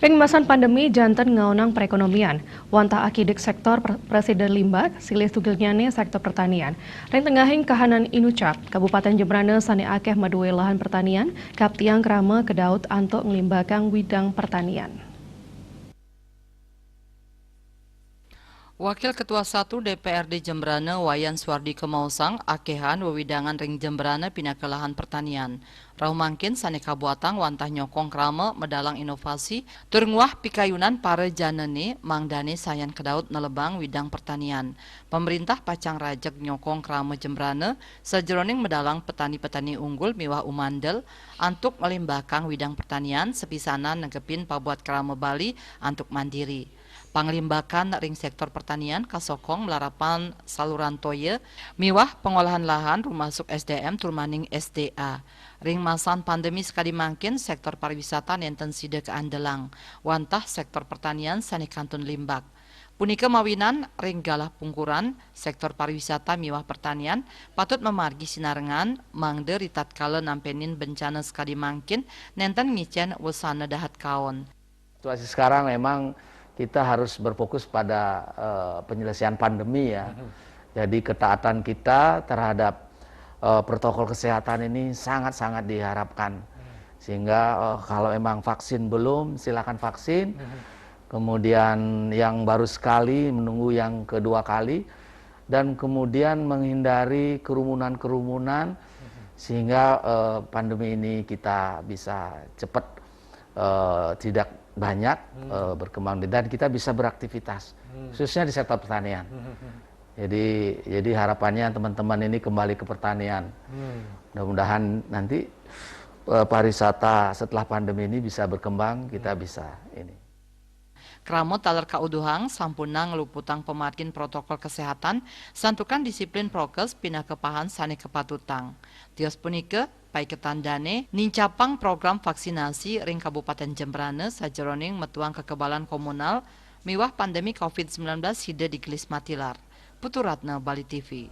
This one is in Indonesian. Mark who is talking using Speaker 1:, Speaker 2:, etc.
Speaker 1: Ringmasan pandemi janten ngaunang perekonomian, wantah akidik sektor Presiden Limbak, silih tugilnyane sektor pertanian. Ring tengahing kahanan Inucap, Kabupaten Jembrana sane akeh maduwe lahan pertanian, kap tiang krama kedaut antuk ngelimbakang widang pertanian.
Speaker 2: Wakil Ketua 1 DPRD Jembrana Wayan Suardi Kemausang akehan wewidangan ring Jembrana pindah ke lahan pertanian. Rau mangkin saneka buatang wantah nyokong krama medalang inovasi turngwah pikayunan para janene mangdane sayan kedaut nelebang widang pertanian. Pemerintah pacang rajak nyokong krama Jembrana sejeroning medalang petani-petani unggul miwah umandel antuk ngelimbakang widang pertanian sepisanan negepin pabuat krama Bali antuk mandiri. Panglimbakan ring sektor pertanian kasokong melarapan saluran toye miwah pengolahan lahan rumasuk SDM turmaning SDA. Ring masan pandemi sekali mangkin sektor pariwisata nenten sida keandelang wantah sektor pertanian sani kantun limbak. Punika mawinan ring galah pungkuran sektor pariwisata miwah pertanian patut memargi sinarengan mangde ritat kala nampenin bencana sekali mangkin nenten ngicen wesana dahat kaon.
Speaker 3: Situasi sekarang memang kita harus berfokus pada penyelesaian pandemi ya. Jadi ketaatan kita terhadap protokol kesehatan ini sangat-sangat diharapkan. Sehingga kalau memang vaksin belum, silakan vaksin. Kemudian yang baru sekali menunggu yang kedua kali. Dan kemudian menghindari kerumunan-kerumunan sehingga pandemi ini kita bisa cepat tidak banyak berkembang dan kita bisa beraktivitas khususnya di sektor pertanian. Jadi harapannya teman-teman ini kembali ke pertanian. Mudah-mudahan nanti pariwisata setelah pandemi ini bisa berkembang, kita bisa ini.
Speaker 2: Kramo taler kauduhang sampunang luputang pemargin protokol kesehatan santukan disiplin prokes pindah kepahan sane kepatutang. Tios punike pai ketandane nincapang program vaksinasi ring Kabupaten Jembrana sajeroning metuang kekebalan komunal miwah pandemi COVID-19 hide di Gelis Matilar. Puturatna Bali TV.